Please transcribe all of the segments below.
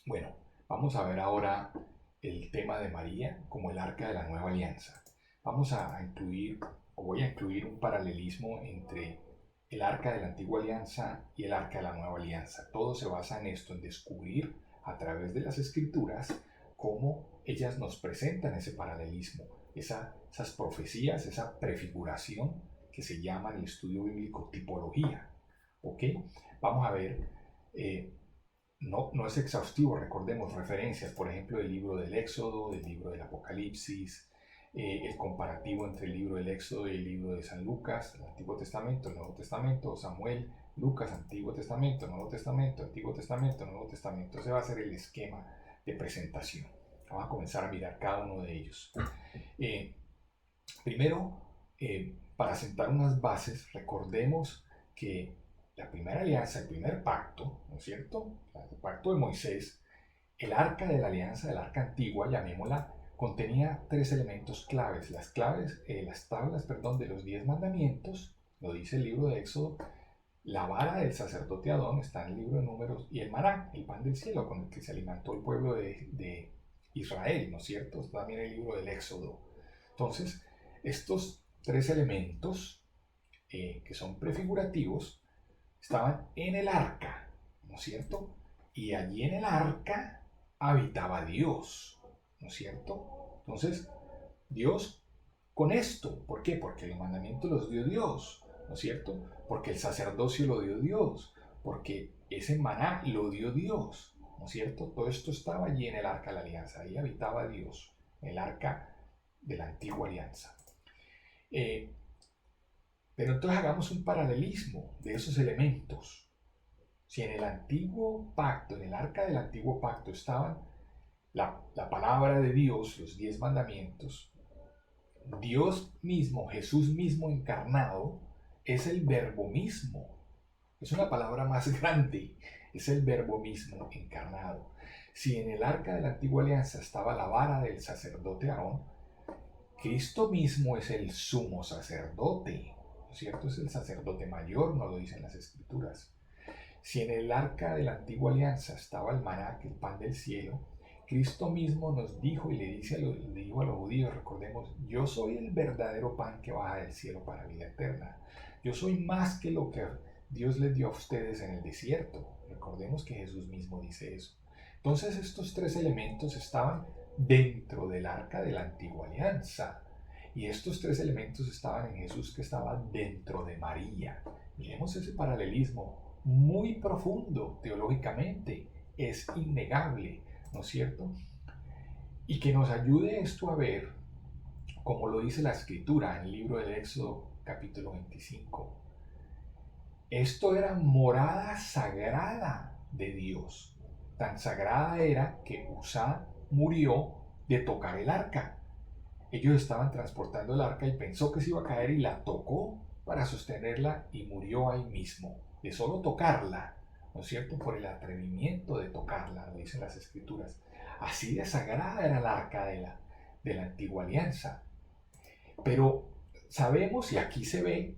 Bueno, vamos a ver ahora el tema de María como el arca de la nueva alianza. Vamos a incluir, o voy a incluir un paralelismo entre el arca de la antigua alianza y el arca de la nueva alianza. Todo se basa en esto, en descubrir a través de las escrituras cómo ellas nos presentan ese paralelismo, esas profecías, esa prefiguración que se llama en el estudio bíblico tipología. ¿Ok? Vamos a ver eh, no es exhaustivo, recordemos referencias, por ejemplo, del libro del Éxodo, del libro del Apocalipsis, el comparativo entre el libro del Éxodo y el libro de San Lucas, el Antiguo Testamento, el Nuevo Testamento, Samuel, Lucas, Antiguo Testamento, Nuevo Testamento, Antiguo Testamento, Nuevo Testamento. Ese va a ser el esquema de presentación. Vamos a comenzar a mirar cada uno de ellos. Eh, Primero, para sentar unas bases, recordemos que la primera alianza, el primer pacto, ¿no es cierto? El pacto de Moisés, el arca de la alianza, el arca antigua, llamémosla, contenía tres elementos claves. Las tablas, perdón, de los 10 mandamientos, lo dice el libro de Éxodo, la vara del sacerdote Adón está en el libro de Números y el maná, el pan del cielo con el que se alimentó el pueblo de Israel, ¿no es cierto? Está también el libro del Éxodo. Entonces, estos tres elementos, que son prefigurativos, estaban en el arca, ¿no es cierto? Y allí en el arca habitaba Dios, ¿no es cierto? Entonces, Dios con esto, ¿por qué? Porque los mandamientos los dio Dios, ¿no es cierto? Porque el sacerdocio lo dio Dios, porque ese maná lo dio Dios, ¿no es cierto? Todo esto estaba allí en el arca de la alianza, ahí habitaba Dios, el arca de la antigua alianza. Eh, pero entonces hagamos un paralelismo de esos elementos. Si en el antiguo pacto, en el arca del antiguo pacto estaban la palabra de Dios, los 10 mandamientos, Dios mismo, Jesús mismo encarnado, es el verbo mismo. Es una palabra más grande, es el verbo mismo encarnado. Si en el arca de la antigua alianza estaba la vara del sacerdote Aarón, Cristo mismo es el sumo sacerdote, ¿no es cierto? Es el sacerdote mayor, no lo dicen las escrituras. Si en el arca de la antigua alianza estaba el maná, el pan del cielo, Cristo mismo nos dijo y le dijo a los judíos, recordemos, yo soy el verdadero pan que baja del cielo para vida eterna. Yo soy más que lo que Dios les dio a ustedes en el desierto. Recordemos que Jesús mismo dice eso. Entonces estos tres elementos estaban dentro del arca de la antigua alianza. Y estos tres elementos estaban en Jesús, que estaba dentro de María. Miremos ese paralelismo muy profundo teológicamente, es innegable, ¿no es cierto? Y que nos ayude esto a ver, como lo dice la escritura en el libro del Éxodo capítulo 25. Esto era morada sagrada de Dios. Tan sagrada era que Uzá murió de tocar el arca. Ellos estaban transportando el arca y pensó que se iba a caer y la tocó para sostenerla y murió ahí mismo, de solo tocarla, ¿no es cierto? Por el atrevimiento de tocarla, lo dicen las escrituras. Así de sagrada era el arca de la antigua alianza. Pero sabemos, y aquí se ve,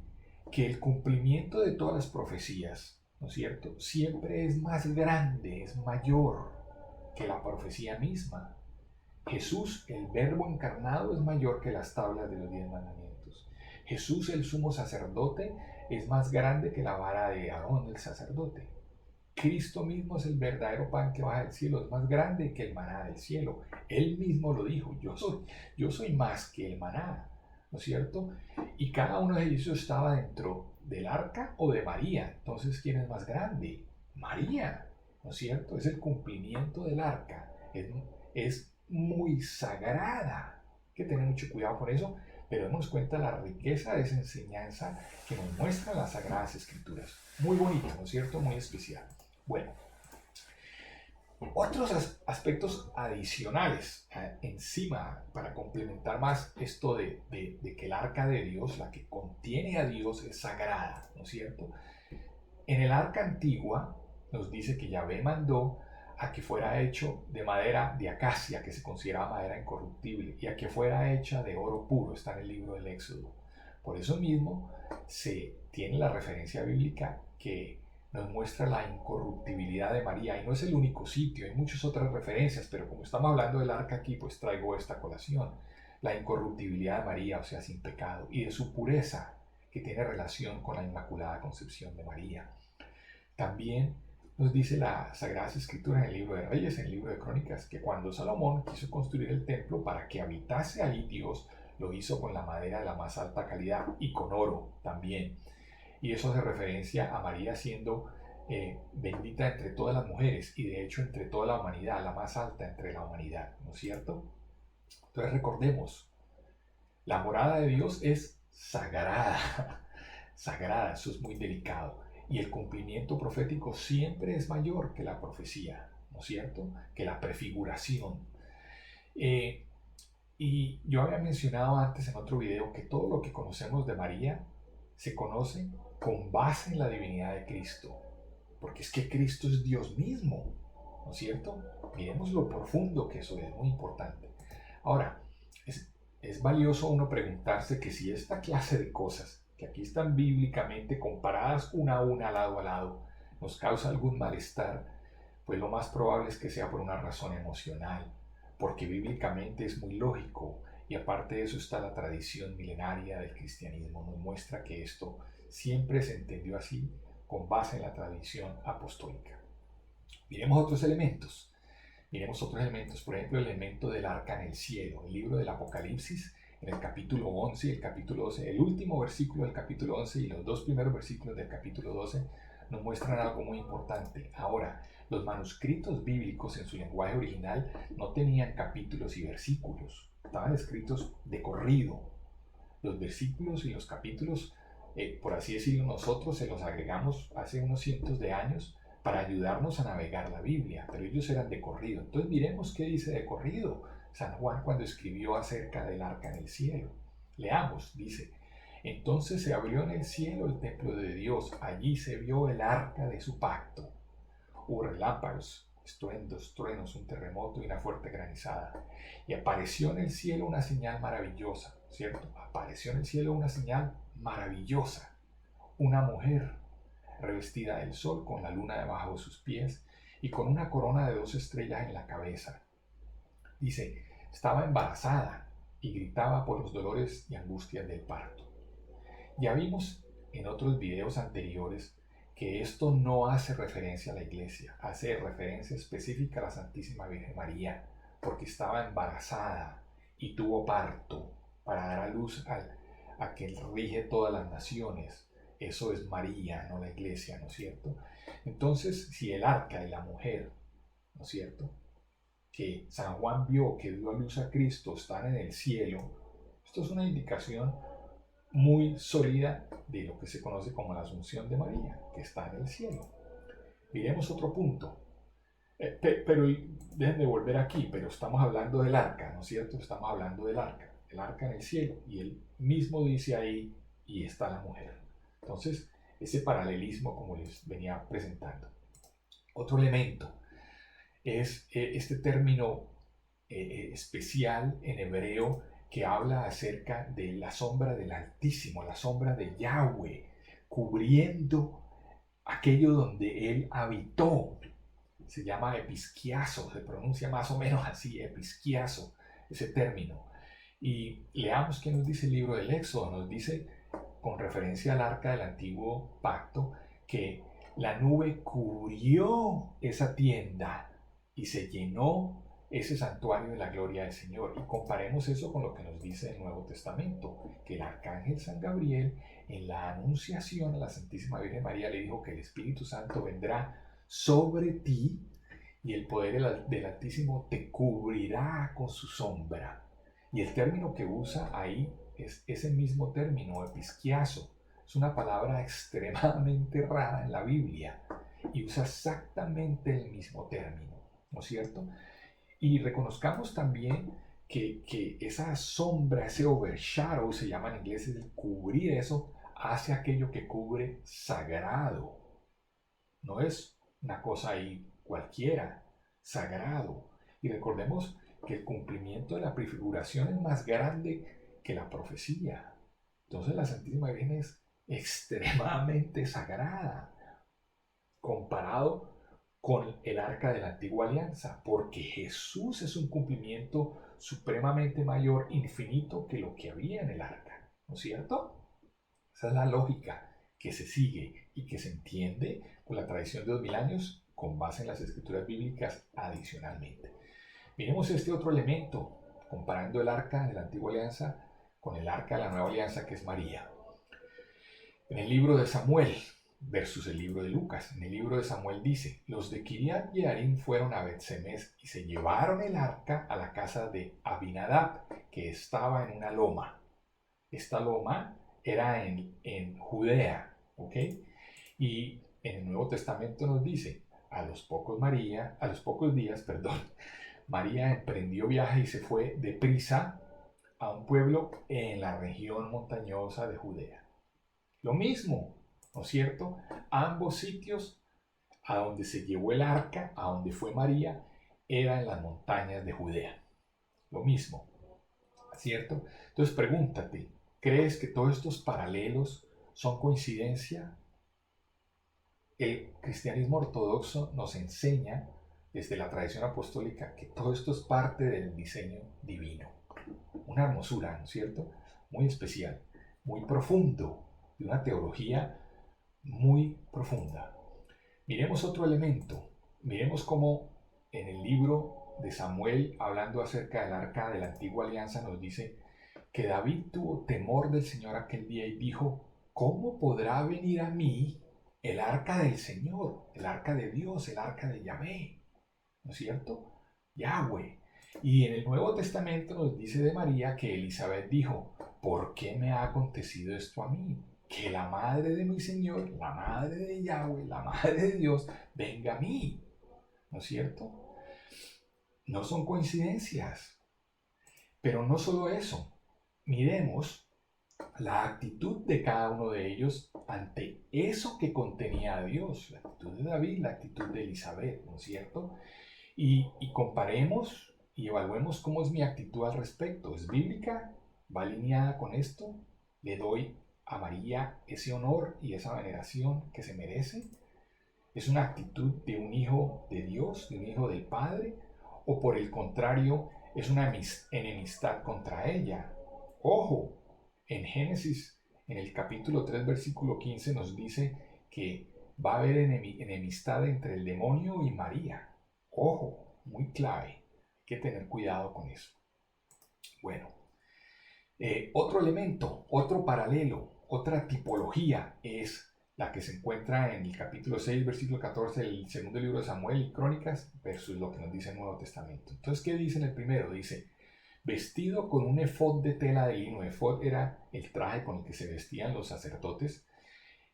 que el cumplimiento de todas las profecías, ¿no es cierto? Siempre es más grande, es mayor que la profecía misma. Jesús, el verbo encarnado, es mayor que las tablas de los 10 mandamientos. Jesús, el sumo sacerdote, es más grande que la vara de Aarón, el sacerdote. Cristo mismo es el verdadero pan que baja del cielo, es más grande que el maná del cielo. Él mismo lo dijo, yo soy más que el maná, ¿no es cierto? Y cada uno de ellos estaba dentro del arca o de María. Entonces, ¿quién es más grande? María, ¿no es cierto? Es el cumplimiento del arca, es muy sagrada. Hay que tener mucho cuidado con eso, pero demos cuenta de la riqueza de esa enseñanza que nos muestran las Sagradas Escrituras. Muy bonito, ¿no es cierto? Muy especial. Bueno, otros aspectos adicionales encima para complementar más esto de que el arca de Dios, la que contiene a Dios, es sagrada, ¿no es cierto? En el arca antigua nos dice que Yahvé mandó a que fuera hecho de madera de acacia, que se consideraba madera incorruptible, y a que fuera hecha de oro puro, está en el libro del Éxodo. Por eso mismo se tiene la referencia bíblica que nos muestra la incorruptibilidad de María, y no es el único sitio, hay muchas otras referencias, pero como estamos hablando del arca aquí, pues traigo esta colación. La incorruptibilidad de María, o sea, sin pecado, y de su pureza, que tiene relación con la Inmaculada Concepción de María. También nos dice la Sagrada Escritura en el libro de Reyes, en el libro de Crónicas, que cuando Salomón quiso construir el templo para que habitase ahí Dios, lo hizo con la madera de la más alta calidad y con oro también. Y eso hace referencia a María siendo bendita entre todas las mujeres y de hecho entre toda la humanidad, la más alta entre la humanidad, ¿no es cierto? Entonces recordemos, la morada de Dios es sagrada, sagrada, eso es muy delicado. Y el cumplimiento profético siempre es mayor que la profecía, ¿no es cierto? Que la prefiguración. Eh, y yo había mencionado antes en otro video que todo lo que conocemos de María se conoce con base en la divinidad de Cristo, porque es que Cristo es Dios mismo, ¿no es cierto? Miremos lo profundo que eso es, muy importante. Ahora, es valioso uno preguntarse que si esta clase de cosas, que aquí están bíblicamente comparadas una a una, lado a lado, nos causa algún malestar, pues lo más probable es que sea por una razón emocional, porque bíblicamente es muy lógico, y aparte de eso está la tradición milenaria del cristianismo, nos muestra que esto siempre se entendió así, con base en la tradición apostólica. Miremos otros elementos. Miremos otros elementos, por ejemplo, el elemento del arca en el cielo. El libro del Apocalipsis, en el capítulo 11 y el capítulo 12, el último versículo del capítulo 11 y los dos primeros versículos del capítulo 12 nos muestran algo muy importante. Ahora, los manuscritos bíblicos en su lenguaje original no tenían capítulos y versículos, estaban escritos de corrido. Los versículos y los capítulos, por así decirlo, nosotros se los agregamos hace unos cientos de años para ayudarnos a navegar la Biblia, pero ellos eran de corrido. Entonces miremos qué dice de corrido San Juan cuando escribió acerca del arca en el cielo. Leamos, dice: entonces se abrió en el cielo el templo de Dios, allí se vio el arca de su pacto. Hubo relámpagos, estruendos, truenos, un terremoto y una fuerte granizada. Y apareció en el cielo una señal maravillosa, ¿cierto? Apareció en el cielo una señal maravillosa. Una mujer revestida del sol, con la luna debajo de sus pies y con una corona de 2 estrellas en la cabeza. Dice, estaba embarazada y gritaba por los dolores y angustias del parto. Ya vimos en otros videos anteriores que esto no hace referencia a la iglesia, hace referencia específica a la Santísima Virgen María, porque estaba embarazada y tuvo parto para dar a luz a quien rige todas las naciones. Eso es María, no la iglesia, ¿no es cierto? Entonces, si el arca y la mujer, ¿no es cierto?, que San Juan vio que dio a luz a Cristo están en el cielo, esto es una indicación muy sólida de lo que se conoce como la Asunción de María, que está en el cielo. Miremos otro punto. Pero dejen de volver aquí, pero estamos hablando del arca, ¿no es cierto? Estamos hablando del arca, el arca en el cielo, y él mismo dice ahí, y está la mujer. Entonces, ese paralelismo como les venía presentando. Otro elemento es este término especial en hebreo que habla acerca de la sombra del Altísimo, la sombra de Yahweh, cubriendo aquello donde él habitó. Se llama episquiazo, se pronuncia más o menos así, episquiazo, ese término. Y leamos qué nos dice el libro del Éxodo. Nos dice, con referencia al arca del antiguo pacto, que la nube cubrió esa tienda y se llenó ese santuario de la gloria del Señor. Y comparemos eso con lo que nos dice el Nuevo Testamento, que el arcángel San Gabriel, en la anunciación a la Santísima Virgen María, le dijo que el Espíritu Santo vendrá sobre ti y el poder del Altísimo te cubrirá con su sombra. Y el término que usa ahí es ese mismo término, episquiazo. Es una palabra extremadamente rara en la Biblia y usa exactamente el mismo término, ¿no es cierto? Y reconozcamos también que esa sombra, ese overshadow, se llama en inglés, el cubrir eso, hace aquello que cubre sagrado. No es una cosa ahí cualquiera, sagrado. Y recordemos que el cumplimiento de la prefiguración es más grande que la profecía. Entonces la Santísima Virgen es extremadamente sagrada. comparado con el arca de la antigua alianza, porque Jesús es un cumplimiento supremamente mayor, infinito, que lo que había en el arca, ¿no es cierto? Esa es la lógica que se sigue y que se entiende con la tradición de 2000 años con base en las escrituras bíblicas adicionalmente. Miremos este otro elemento, comparando el arca de la antigua alianza con el arca de la nueva alianza, que es María. En el libro de Samuel versus el libro de Lucas, en el libro de Samuel dice: los de Kiriat Jearim fueron a Bet-Semes y se llevaron el arca a la casa de Abinadab, que estaba en una loma. Esta loma era en Judea, ¿ok? Y en el Nuevo Testamento nos dice: a los pocos días, María emprendió viaje y se fue deprisa a un pueblo en la región montañosa de Judea. Lo mismo, ¿no es cierto? Ambos sitios a donde se llevó el arca, a donde fue María, eran en las montañas de Judea. Lo mismo, ¿cierto? Entonces pregúntate, ¿crees que todos estos paralelos son coincidencia? El cristianismo ortodoxo nos enseña desde la tradición apostólica que todo esto es parte del diseño divino. Una hermosura, ¿no es cierto? Muy especial, muy profundo, de una teología muy profunda. Miremos otro elemento. Miremos cómo en el libro de Samuel, hablando acerca del arca de la antigua alianza, nos dice que David tuvo temor del Señor aquel día y dijo: ¿cómo podrá venir a mí el arca del Señor, el arca de Dios, el arca de Yahvé? ¿No es cierto? Yahweh. Y en el Nuevo Testamento nos dice de María que Elizabeth dijo: ¿por qué me ha acontecido esto a mí? Que la madre de mi Señor, la madre de Yahweh, la madre de Dios, venga a mí. ¿No es cierto? No son coincidencias. Pero no solo eso. Miremos la actitud de cada uno de ellos ante eso que contenía a Dios. La actitud de David, la actitud de Elizabeth, ¿no es cierto? Y comparemos y evaluemos cómo es mi actitud al respecto. ¿Es bíblica? ¿Va alineada con esto? ¿Le doy a María ese honor y esa veneración que se merece? ¿Es una actitud de un hijo de Dios, de un hijo del Padre? ¿O por el contrario, es una enemistad contra ella? Ojo, en Génesis, en el capítulo 3, versículo 15, nos dice que va a haber enemistad entre el demonio y María. Ojo, muy clave. Hay que tener cuidado con eso. Bueno, otro elemento, otro paralelo, otra tipología es la que se encuentra en el capítulo 6, versículo 14 del segundo libro de Samuel y Crónicas, versus lo que nos dice el Nuevo Testamento. Entonces, ¿qué dice en el primero? Dice: vestido con un efod de tela de lino. Efod era el traje con el que se vestían los sacerdotes.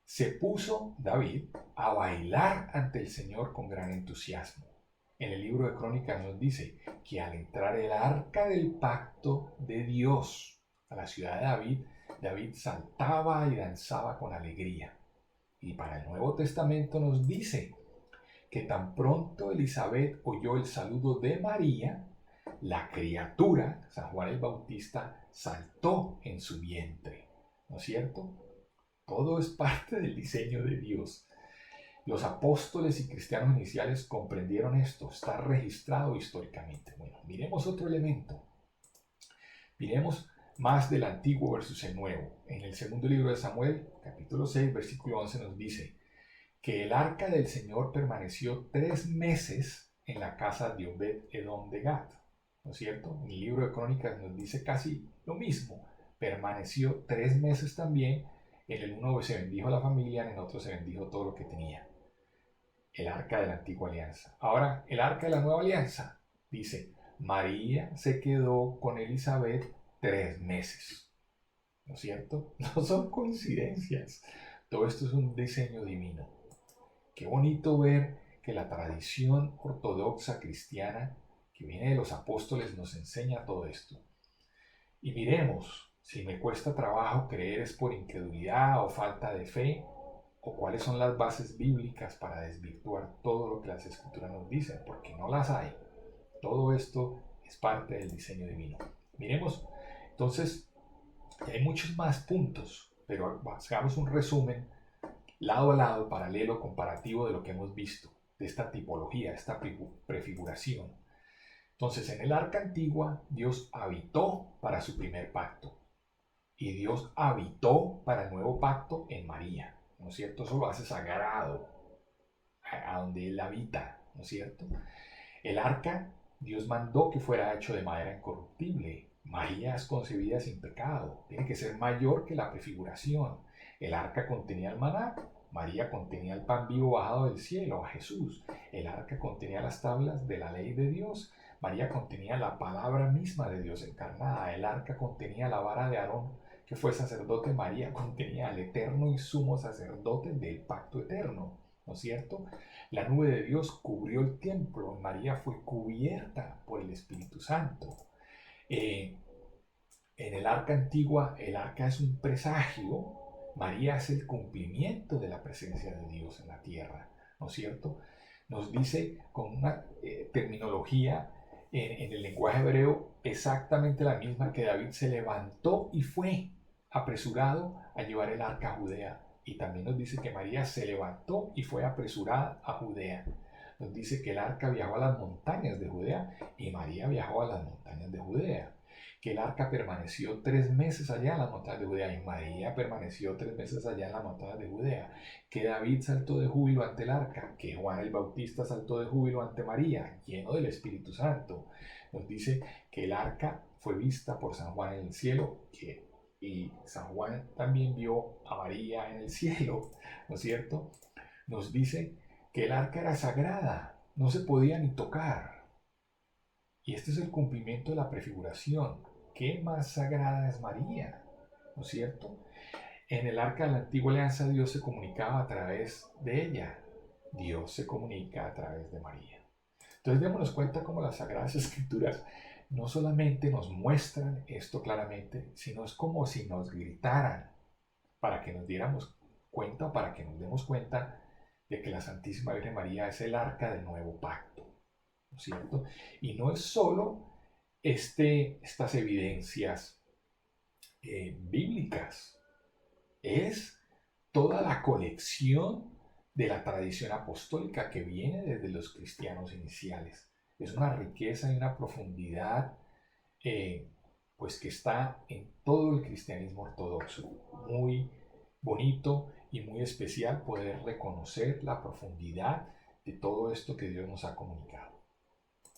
Se puso David a bailar ante el Señor con gran entusiasmo. En el libro de Crónicas nos dice que al entrar el arca del pacto de Dios a la ciudad de David, David saltaba y danzaba con alegría. Y para el Nuevo Testamento nos dice que tan pronto Elizabeth oyó el saludo de María, la criatura, San Juan el Bautista, saltó en su vientre. ¿No es cierto? Todo es parte del diseño de Dios. Los apóstoles y cristianos iniciales comprendieron esto, está registrado históricamente. Bueno, miremos otro elemento. Miremos más del antiguo versus el nuevo. En el segundo libro de Samuel, capítulo 6, versículo 11, nos dice que el arca del Señor permaneció 3 meses en la casa de Obed-Edom de Gat. ¿No es cierto? En el libro de Crónicas nos dice casi lo mismo. Permaneció 3 meses también. En el uno se bendijo la familia, en el otro se bendijo todo lo que tenía. El arca de la antigua alianza. Ahora, el arca de la nueva alianza. Dice: María se quedó con Elizabeth 3 meses. ¿No es cierto? No son coincidencias. Todo esto es un diseño divino. Qué bonito ver que la tradición ortodoxa cristiana que viene de los apóstoles nos enseña todo esto. Y miremos si me cuesta trabajo creer es por incredulidad o falta de fe, o cuáles son las bases bíblicas para desvirtuar todo lo que las escrituras nos dicen, porque no las hay. Todo esto es parte del diseño divino. Miremos, entonces, hay muchos más puntos, pero hagamos un resumen lado a lado, paralelo, comparativo de lo que hemos visto, de esta tipología, esta prefiguración. Entonces, en el arca antigua, Dios habitó para su primer pacto y Dios habitó para el nuevo pacto en María, ¿no es cierto? Eso lo hace sagrado, a donde Él habita, ¿no es cierto? El arca, Dios mandó que fuera hecho de madera incorruptible. María es concebida sin pecado. Tiene que ser mayor que la prefiguración. El arca contenía el maná. María contenía el pan vivo bajado del cielo, a Jesús. El arca contenía las tablas de la ley de Dios. María contenía la palabra misma de Dios encarnada. El arca contenía la vara de Aarón, que fue sacerdote. María contenía al eterno y sumo sacerdote del pacto eterno, ¿no es cierto? La nube de Dios cubrió el templo. María fue cubierta por el Espíritu Santo. En el arca antigua, el arca es un presagio. María es el cumplimiento de la presencia de Dios en la tierra, ¿no es cierto? Nos dice con una terminología en el lenguaje hebreo exactamente la misma, que David se levantó y fue apresurado a llevar el arca a Judea. Y también nos dice que María se levantó y fue apresurada a Judea. Nos dice que el arca viajó a las montañas de Judea y María viajó a las montañas de Judea. Que el arca permaneció 3 meses allá en las montañas de Judea y María permaneció 3 meses allá en las montañas de Judea. Que David saltó de júbilo ante el arca, que Juan el Bautista saltó de júbilo ante María, lleno del Espíritu Santo. Nos dice que el arca fue vista por San Juan en el cielo, y San Juan también vio a María en el cielo, ¿no es cierto? Nos dice que el arca era sagrada, no se podía ni tocar. Y este es el cumplimiento de la prefiguración. ¿Qué más sagrada es María? ¿No es cierto? En el arca de la antigua alianza Dios se comunicaba a través de ella. Dios se comunica a través de María. Entonces démonos cuenta cómo las Sagradas Escrituras no solamente nos muestran esto claramente, sino es como si nos gritaran para que nos diéramos cuenta, para que nos demos cuenta de que la Santísima Virgen María es el arca del nuevo pacto, ¿no es cierto? Y no es solo estas evidencias bíblicas, es toda la colección de la tradición apostólica que viene desde los cristianos iniciales. Es una riqueza y una profundidad pues que está en todo el cristianismo ortodoxo. Muy bonito y muy especial poder reconocer la profundidad de todo esto que Dios nos ha comunicado.